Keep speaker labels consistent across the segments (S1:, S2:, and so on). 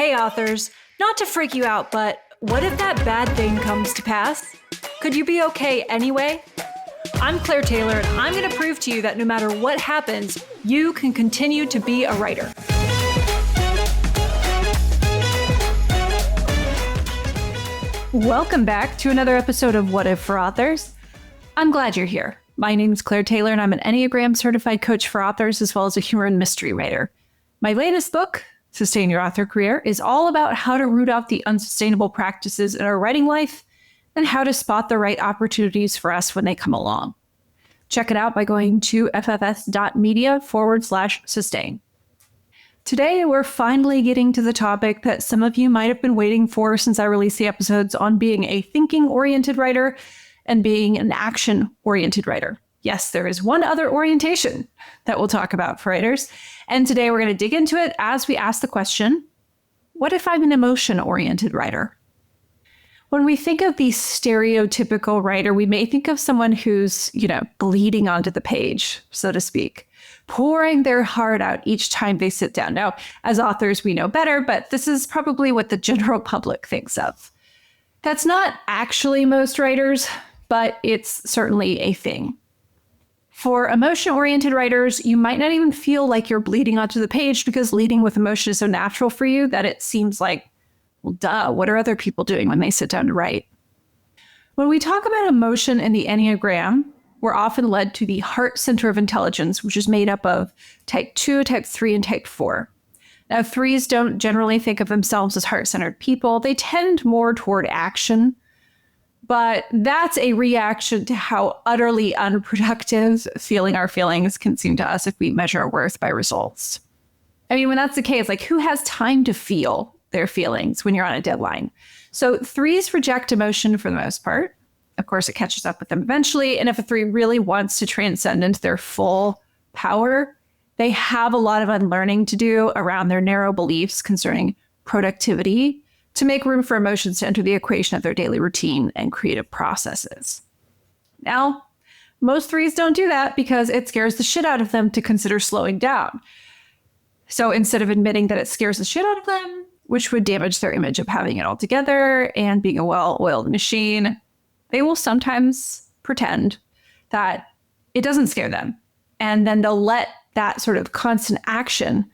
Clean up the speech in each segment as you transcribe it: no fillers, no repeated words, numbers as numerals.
S1: Hey authors, not to freak you out, but what if that bad thing comes to pass? Could you be okay anyway? I'm Claire Taylor, and I'm going to prove to you that no matter what happens, you can continue to be a writer. Welcome back to another episode of What If for Authors. I'm glad you're here. My name is Claire Taylor, and I'm an Enneagram certified coach for authors as well as a humor and mystery writer. My latest book, Sustain Your Author Career, is all about how to root out the unsustainable practices in our writing life and how to spot the right opportunities for us when they come along. Check it out by going to ffs.media/sustain. Today, we're finally getting to the topic that some of you might have been waiting for since I released the episodes on being a thinking-oriented writer and being an action-oriented writer. Yes, there is one other orientation that we'll talk about for writers. And today we're going to dig into it as we ask the question, what if I'm an emotion-oriented writer? When we think of the stereotypical writer, we may think of someone who's, bleeding onto the page, so to speak, pouring their heart out each time they sit down. Now, as authors, we know better, but this is probably what the general public thinks of. That's not actually most writers, but it's certainly a thing. For emotion-oriented writers, you might not even feel like you're bleeding onto the page because leading with emotion is so natural for you that it seems like, well, duh, what are other people doing when they sit down to write? When we talk about emotion in the Enneagram, we're often led to the heart center of intelligence, which is made up of type 2, type 3, and type 4. Now, 3s don't generally think of themselves as heart-centered people. They tend more toward action. But that's a reaction to how utterly unproductive feeling our feelings can seem to us if we measure our worth by results. I mean, when that's the case, who has time to feel their feelings when you're on a deadline? So 3s reject emotion for the most part. Of course, it catches up with them eventually. And if a 3 really wants to transcend into their full power, they have a lot of unlearning to do around their narrow beliefs concerning productivity to make room for emotions to enter the equation of their daily routine and creative processes. Now, most 3s don't do that because it scares the shit out of them to consider slowing down. So instead of admitting that it scares the shit out of them, which would damage their image of having it all together and being a well-oiled machine, they will sometimes pretend that it doesn't scare them. And then they'll let that sort of constant action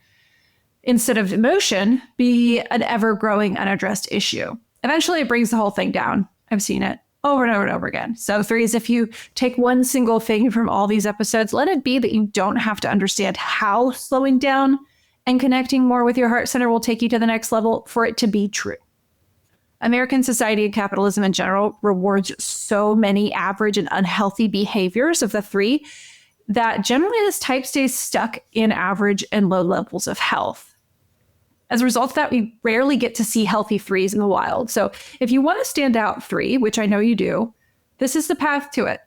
S1: instead of emotion, be an ever-growing unaddressed issue. Eventually, it brings the whole thing down. I've seen it over and over and over again. So 3s, if you take one single thing from all these episodes, let it be that you don't have to understand how slowing down and connecting more with your heart center will take you to the next level for it to be true. American society and capitalism in general rewards so many average and unhealthy behaviors of the 3 that generally this type stays stuck in average and low levels of health. As a result of that, we rarely get to see healthy 3s in the wild. So if you want to stand out 3, which I know you do, this is the path to it.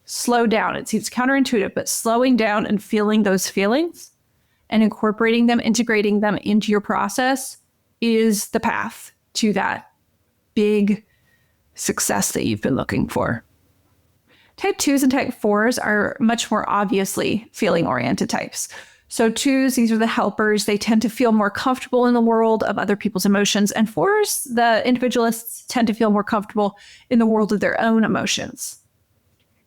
S1: Slow down. It seems counterintuitive, but slowing down and feeling those feelings and incorporating them, integrating them into your process is the path to that big success that you've been looking for. Type 2s and type 4s are much more obviously feeling-oriented types. So 2s, these are the helpers. They tend to feel more comfortable in the world of other people's emotions. And 4s, the individualists, tend to feel more comfortable in the world of their own emotions.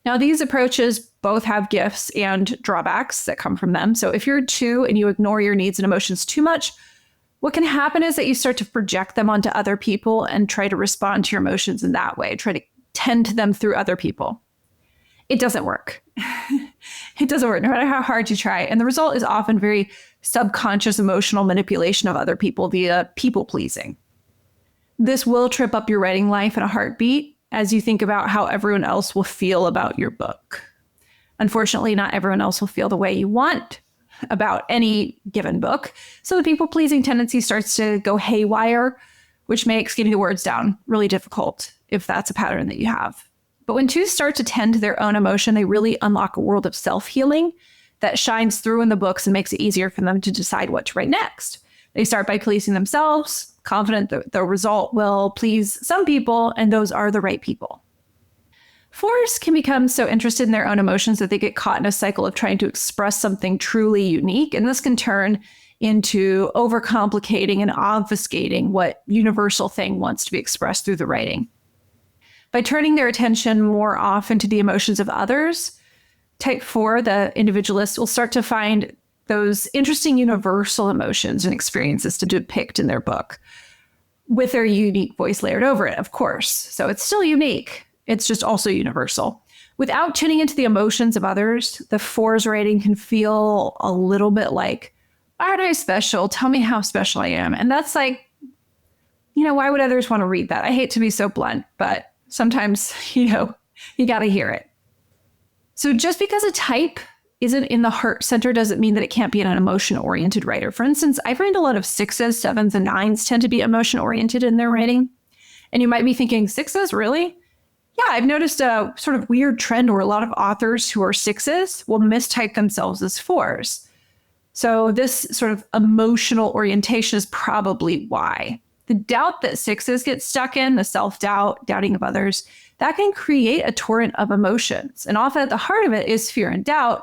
S1: Now, these approaches both have gifts and drawbacks that come from them. So if you're a 2 and you ignore your needs and emotions too much, what can happen is that you start to project them onto other people and try to respond to your emotions in that way, try to tend to them through other people. It doesn't work. It doesn't work no matter how hard you try. And the result is often very subconscious emotional manipulation of other people via people pleasing. This will trip up your writing life in a heartbeat as you think about how everyone else will feel about your book. Unfortunately, not everyone else will feel the way you want about any given book. So the people pleasing tendency starts to go haywire, which makes getting the words down really difficult if that's a pattern that you have. But when 2s start to tend to their own emotion, they really unlock a world of self-healing that shines through in the books and makes it easier for them to decide what to write next. They start by pleasing themselves, confident that the result will please some people, and those are the right people. Fours can become so interested in their own emotions that they get caught in a cycle of trying to express something truly unique. And this can turn into overcomplicating and obfuscating what universal thing wants to be expressed through the writing. By turning their attention more often to the emotions of others, type 4, the individualist, will start to find those interesting universal emotions and experiences to depict in their book with their unique voice layered over it, of course. So it's still unique. It's just also universal. Without tuning into the emotions of others, the 4's writing can feel a little bit like, aren't I special? Tell me how special I am. And that's like, why would others want to read that? I hate to be so blunt, but sometimes, you got to hear it. So just because a type isn't in the heart center doesn't mean that it can't be an emotion-oriented writer. For instance, I find a lot of 6s, 7s, and 9s tend to be emotion-oriented in their writing. And you might be thinking, 6s, really? Yeah, I've noticed a sort of weird trend where a lot of authors who are 6s will mistype themselves as 4s. So this sort of emotional orientation is probably why. The doubt that 6s get stuck in, the self-doubt, doubting of others, that can create a torrent of emotions. And often at the heart of it is fear and doubt,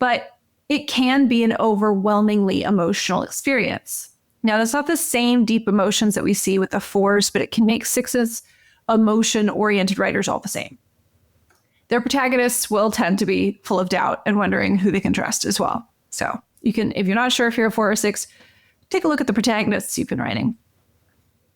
S1: but it can be an overwhelmingly emotional experience. Now, that's not the same deep emotions that we see with the 4s, but it can make 6s emotion-oriented writers all the same. Their protagonists will tend to be full of doubt and wondering who they can trust as well. So you can, if you're not sure if you're a 4 or 6, take a look at the protagonists you've been writing.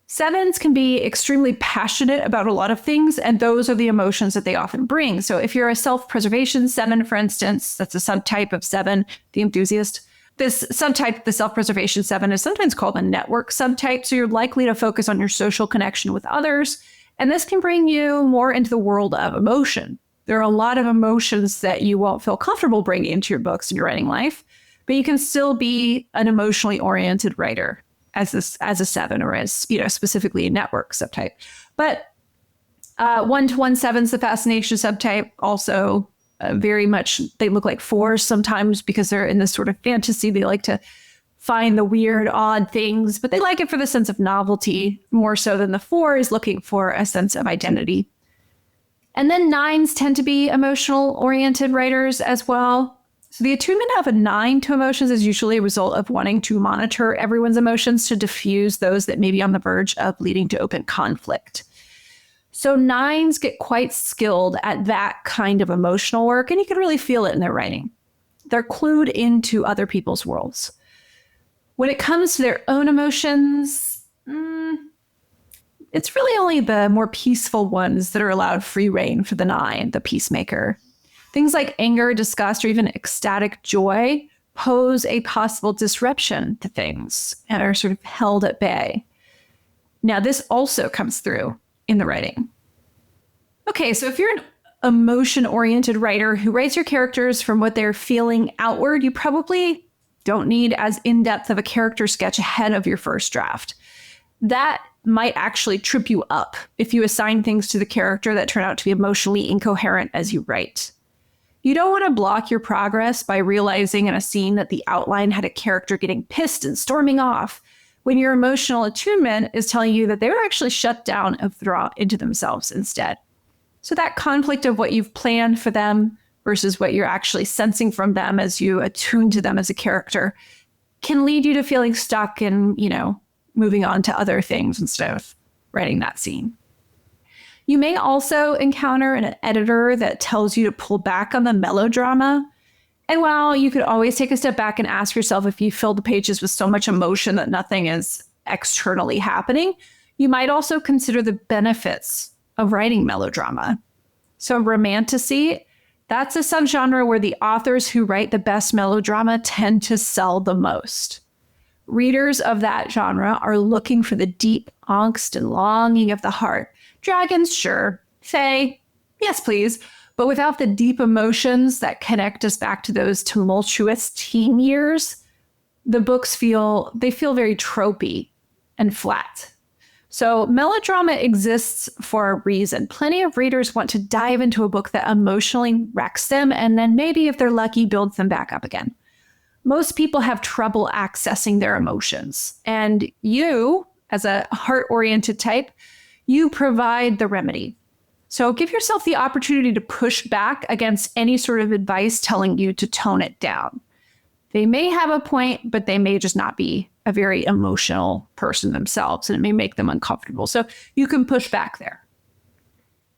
S1: 7s can be extremely passionate about a lot of things, and those are the emotions that they often bring. So if you're a self-preservation 7, for instance, that's a subtype of 7, the enthusiast. This subtype, the self-preservation 7, is sometimes called a network subtype, so you're likely to focus on your social connection with others, and this can bring you more into the world of emotion. There are a lot of emotions that you won't feel comfortable bringing into your books and your writing life, but you can still be an emotionally oriented writer as a 7 or as, specifically a network subtype. But 1-to-1 7's the fascination subtype. Also very much, they look like 4s sometimes because they're in this sort of fantasy. They like to find the weird, odd things, but they like it for the sense of novelty more so than the 4 is looking for a sense of identity. And then 9s tend to be emotional oriented writers as well. So the attunement of a 9 to emotions is usually a result of wanting to monitor everyone's emotions to diffuse those that may be on the verge of leading to open conflict. So 9s get quite skilled at that kind of emotional work, and you can really feel it in their writing. They're clued into other people's worlds. When it comes to their own emotions, it's really only the more peaceful ones that are allowed free rein for the 9, the peacemaker. Things like anger, disgust, or even ecstatic joy pose a possible disruption to things and are sort of held at bay. Now, this also comes through in the writing. Okay, so if you're an emotion-oriented writer who writes your characters from what they're feeling outward, you probably don't need as in-depth of a character sketch ahead of your first draft. That might actually trip you up if you assign things to the character that turn out to be emotionally incoherent as you write. You don't want to block your progress by realizing in a scene that the outline had a character getting pissed and storming off, when your emotional attunement is telling you that they were actually shut down and withdraw into themselves instead. So that conflict of what you've planned for them versus what you're actually sensing from them as you attune to them as a character can lead you to feeling stuck and, moving on to other things instead of writing that scene. You may also encounter an editor that tells you to pull back on the melodrama. And while you could always take a step back and ask yourself if you fill the pages with so much emotion that nothing is externally happening, you might also consider the benefits of writing melodrama. So romantasy, that's a subgenre where the authors who write the best melodrama tend to sell the most. Readers of that genre are looking for the deep angst and longing of the heart. Dragons, sure. Fae, yes, please. But without the deep emotions that connect us back to those tumultuous teen years, the books feel very tropey and flat. So melodrama exists for a reason. Plenty of readers want to dive into a book that emotionally wrecks them, and then maybe if they're lucky, builds them back up again. Most people have trouble accessing their emotions. And you, as a heart-oriented type, you provide the remedy. So give yourself the opportunity to push back against any sort of advice telling you to tone it down. They may have a point, but they may just not be a very emotional person themselves, and it may make them uncomfortable. So you can push back there.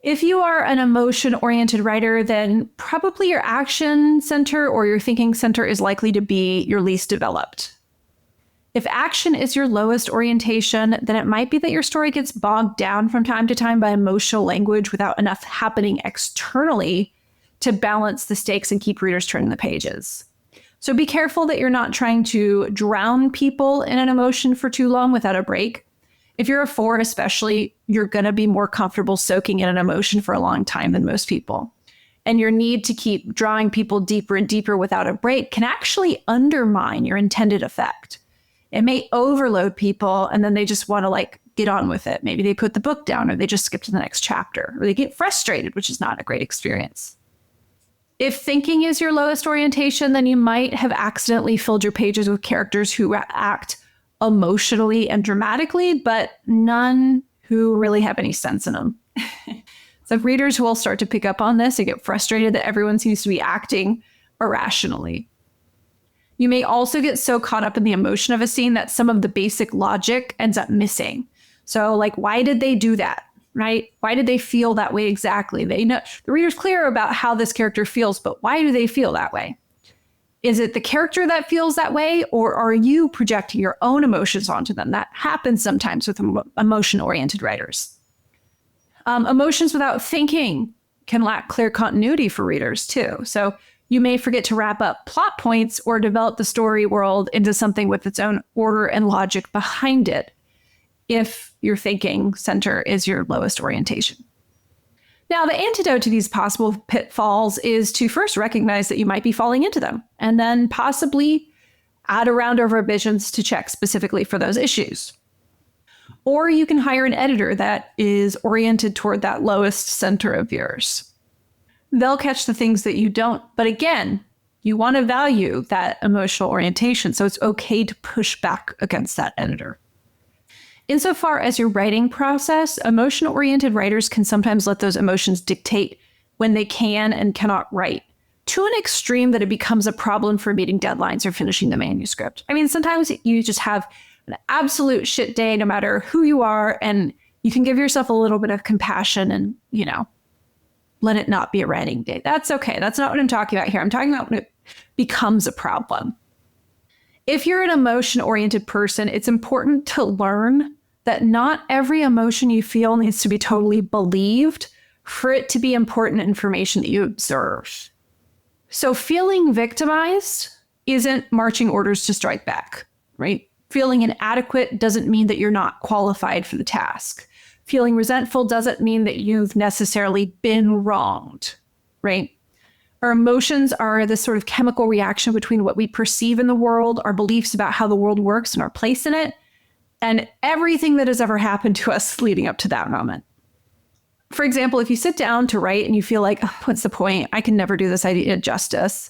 S1: If you are an emotion-oriented writer, then probably your action center or your thinking center is likely to be your least developed. If action is your lowest orientation, then it might be that your story gets bogged down from time to time by emotional language without enough happening externally to balance the stakes and keep readers turning the pages. So be careful that you're not trying to drown people in an emotion for too long without a break. If you're a 4 especially, you're going to be more comfortable soaking in an emotion for a long time than most people. And your need to keep drawing people deeper and deeper without a break can actually undermine your intended effect. It may overload people and then they just want to get on with it. Maybe they put the book down or they just skip to the next chapter or they get frustrated, which is not a great experience. If thinking is your lowest orientation, then you might have accidentally filled your pages with characters who act emotionally and dramatically, but none who really have any sense in them. So readers will start to pick up on this and get frustrated that everyone seems to be acting irrationally. You may also get so caught up in the emotion of a scene that some of the basic logic ends up missing. So why did they do that, right? Why did they feel that way exactly? They know the reader's clear about how this character feels, but why do they feel that way? Is it the character that feels that way, or are you projecting your own emotions onto them? That happens sometimes with emotion-oriented writers. Emotions without thinking can lack clear continuity for readers too. So you may forget to wrap up plot points or develop the story world into something with its own order and logic behind it if your thinking center is your lowest orientation. Now, the antidote to these possible pitfalls is to first recognize that you might be falling into them, and then possibly add a round of revisions to check specifically for those issues. Or you can hire an editor that is oriented toward that lowest center of yours. They'll catch the things that you don't. But again, you want to value that emotional orientation, so it's okay to push back against that editor. Insofar as your writing process, emotion-oriented writers can sometimes let those emotions dictate when they can and cannot write, to an extreme that it becomes a problem for meeting deadlines or finishing the manuscript. I mean, sometimes you just have an absolute shit day no matter who you are, and you can give yourself a little bit of compassion and, let it not be a writing day. That's okay. That's not what I'm talking about here. I'm talking about when it becomes a problem. If you're an emotion-oriented person, it's important to learn that not every emotion you feel needs to be totally believed for it to be important information that you observe. So feeling victimized isn't marching orders to strike back, right? Feeling inadequate doesn't mean that you're not qualified for the task. Feeling resentful doesn't mean that you've necessarily been wronged, right? Our emotions are this sort of chemical reaction between what we perceive in the world, our beliefs about how the world works and our place in it, and everything that has ever happened to us leading up to that moment. For example, if you sit down to write and you feel like, oh, what's the point? I can never do this idea justice.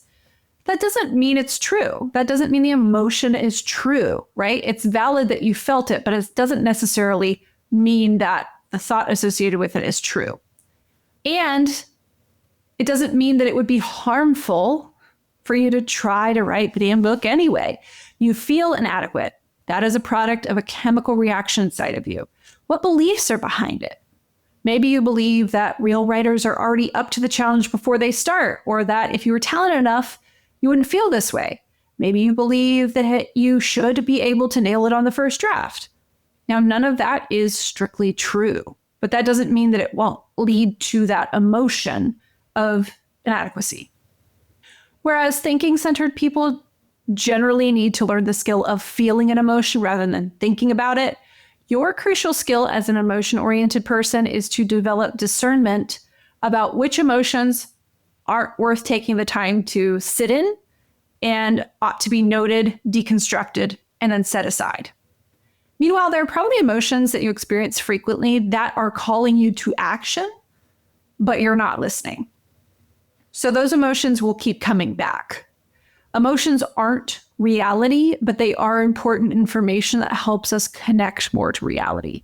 S1: That doesn't mean it's true. That doesn't mean the emotion is true, right? It's valid that you felt it, but it doesn't necessarily mean that the thought associated with it is true. And it doesn't mean that it would be harmful for you to try to write the damn book anyway. You feel inadequate. That is a product of a chemical reaction inside of you. What beliefs are behind it? Maybe you believe that real writers are already up to the challenge before they start, or that if you were talented enough, you wouldn't feel this way. Maybe you believe that you should be able to nail it on the first draft. Now, none of that is strictly true, but that doesn't mean that it won't lead to that emotion of inadequacy. Whereas thinking-centered people generally need to learn the skill of feeling an emotion rather than thinking about it, your crucial skill as an emotion-oriented person is to develop discernment about which emotions aren't worth taking the time to sit in and ought to be noted, deconstructed, and then set aside. Meanwhile, there are probably emotions that you experience frequently that are calling you to action, but you're not listening. So those emotions will keep coming back. Emotions aren't reality, but they are important information that helps us connect more to reality.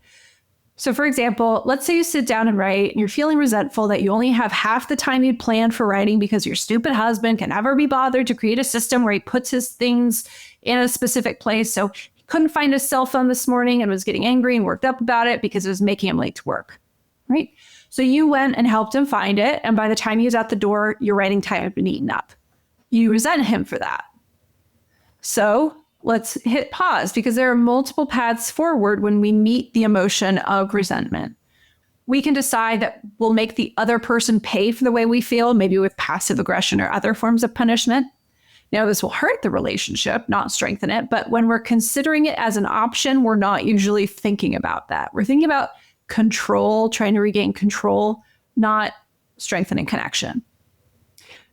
S1: So for example, let's say you sit down and write and you're feeling resentful that you only have half the time you'd planned for writing because your stupid husband can never be bothered to create a system where he puts his things in a specific place. So he couldn't find his cell phone this morning and was getting angry and worked up about it because it was making him late to work, right? So you went and helped him find it. And by the time he was at the door, your writing time had been eaten up. You resent him for that. So let's hit pause because there are multiple paths forward when we meet the emotion of resentment. We can decide that we'll make the other person pay for the way we feel, maybe with passive aggression or other forms of punishment. Now, this will hurt the relationship, not strengthen it. But when we're considering it as an option, we're not usually thinking about that. We're thinking about control, trying to regain control, not strengthening connection.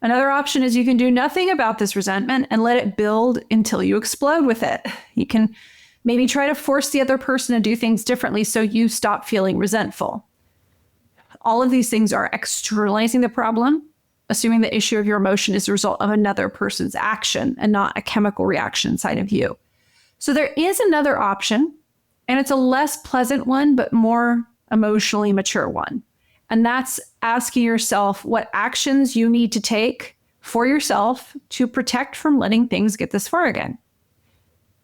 S1: Another option is you can do nothing about this resentment and let it build until you explode with it. You can maybe try to force the other person to do things differently so you stop feeling resentful. All of these things are externalizing the problem, assuming the issue of your emotion is the result of another person's action and not a chemical reaction inside of you. So there is another option, and it's a less pleasant one, but more emotionally mature one. And that's asking yourself what actions you need to take for yourself to protect from letting things get this far again.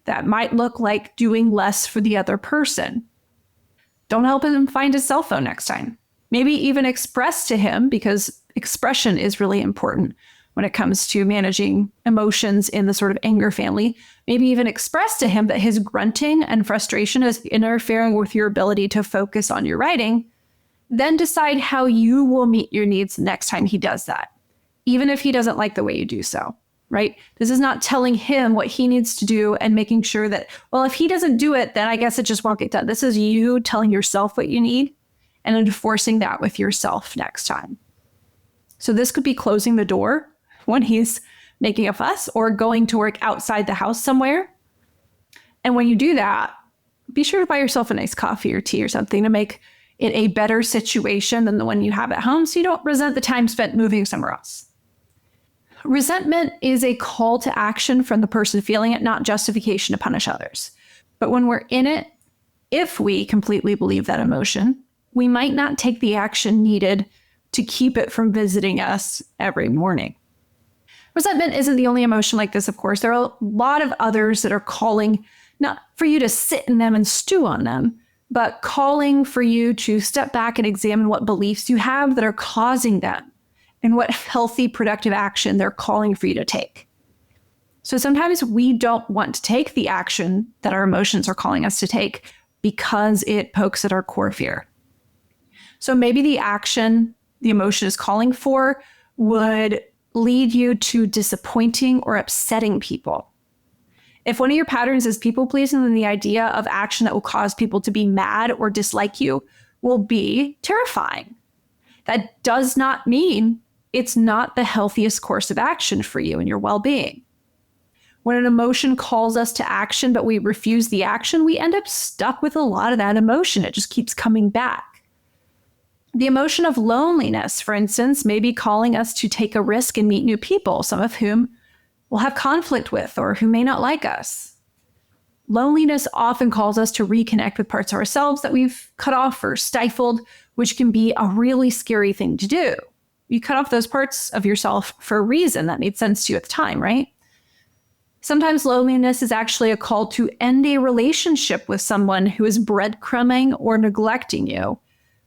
S1: That might look like doing less for the other person. Don't help him find his cell phone next time. Maybe even express to him, because expression is really important when it comes to managing emotions in the sort of anger family. Maybe even express to him that his grunting and frustration is interfering with your ability to focus on your writing. Then decide how you will meet your needs next time he does that, even if he doesn't like the way you do so, right? This is not telling him what he needs to do and making sure that, well, if he doesn't do it, then I guess it just won't get done. This is you telling yourself what you need and enforcing that with yourself next time. So this could be closing the door when he's making a fuss or going to work outside the house somewhere. And when you do that, be sure to buy yourself a nice coffee or tea or something to make it a better situation than the one you have at home so you don't resent the time spent moving somewhere else. Resentment is a call to action from the person feeling it, not justification to punish others. But when we're in it, if we completely believe that emotion, we might not take the action needed to keep it from visiting us every morning. Resentment isn't the only emotion like this, of course. There are a lot of others that are calling not for you to sit in them and stew on them, but calling for you to step back and examine what beliefs you have that are causing them and what healthy, productive action they're calling for you to take. So sometimes we don't want to take the action that our emotions are calling us to take because it pokes at our core fear. So maybe the action the emotion is calling for would lead you to disappointing or upsetting people. If one of your patterns is people pleasing, then the idea of action that will cause people to be mad or dislike you will be terrifying. That does not mean it's not the healthiest course of action for you and your well-being. When an emotion calls us to action, but we refuse the action, we end up stuck with a lot of that emotion. It just keeps coming back. The emotion of loneliness, for instance, may be calling us to take a risk and meet new people, some of whom we'll have conflict with or who may not like us. Loneliness often calls us to reconnect with parts of ourselves that we've cut off or stifled, which can be a really scary thing to do. You cut off those parts of yourself for a reason that made sense to you at the time, right? Sometimes loneliness is actually a call to end a relationship with someone who is breadcrumbing or neglecting you,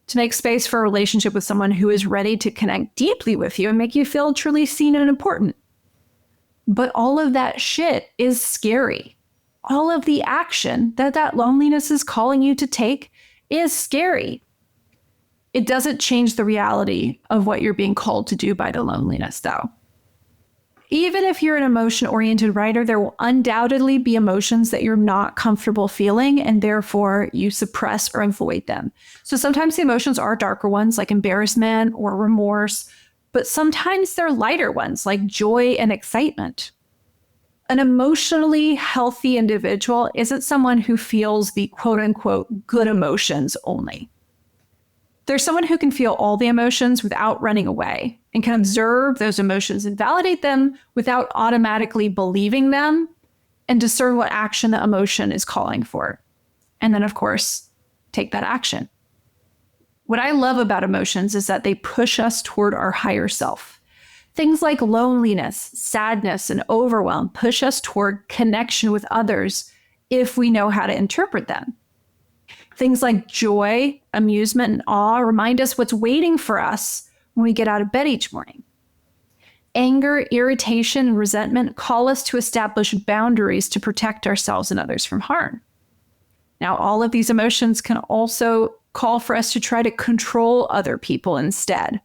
S1: to make space for a relationship with someone who is ready to connect deeply with you and make you feel truly seen and important. But all of that shit is scary. All of the action that loneliness is calling you to take is scary. It doesn't change the reality of what you're being called to do by the loneliness, though. Even if you're an emotion-oriented writer, there will undoubtedly be emotions that you're not comfortable feeling, and therefore you suppress or avoid them. So sometimes the emotions are darker ones, like embarrassment or remorse, but sometimes they're lighter ones, like joy and excitement. An emotionally healthy individual isn't someone who feels the quote-unquote good emotions only. There's someone who can feel all the emotions without running away and can observe those emotions and validate them without automatically believing them and discern what action the emotion is calling for. And then, of course, take that action. What I love about emotions is that they push us toward our higher self. Things like loneliness, sadness, and overwhelm push us toward connection with others if we know how to interpret them. Things like joy, amusement, and awe remind us what's waiting for us when we get out of bed each morning. Anger, irritation, and resentment call us to establish boundaries to protect ourselves and others from harm. Now, all of these emotions can also call for us to try to control other people instead.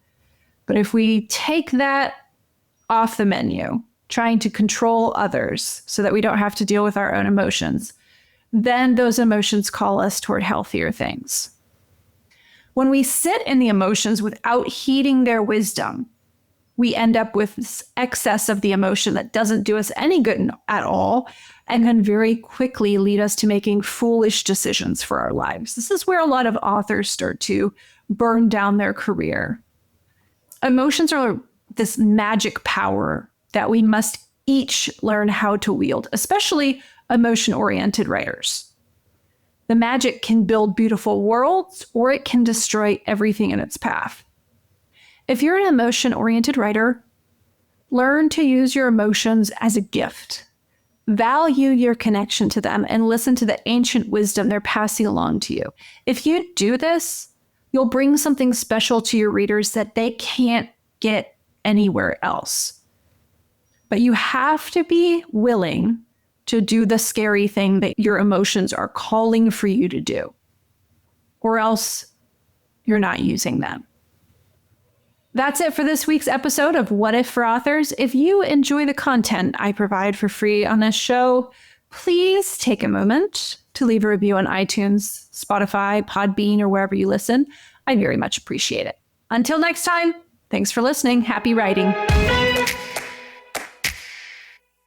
S1: But if we take that off the menu, trying to control others so that we don't have to deal with our own emotions, then those emotions call us toward healthier things. When we sit in the emotions without heeding their wisdom, we end up with this excess of the emotion that doesn't do us any good at all and can very quickly lead us to making foolish decisions for our lives. This is where a lot of authors start to burn down their career. Emotions are this magic power that we must each learn how to wield, especially emotion-oriented writers. The magic can build beautiful worlds, or it can destroy everything in its path. If you're an emotion-oriented writer, learn to use your emotions as a gift. Value your connection to them and listen to the ancient wisdom they're passing along to you. If you do this, you'll bring something special to your readers that they can't get anywhere else. But you have to be willing to do the scary thing that your emotions are calling for you to do, or else you're not using them. That's it for this week's episode of What If for Authors. If you enjoy the content I provide for free on this show, please take a moment to leave a review on iTunes, Spotify, Podbean, or wherever you listen. I very much appreciate it. Until next time, thanks for listening. Happy writing.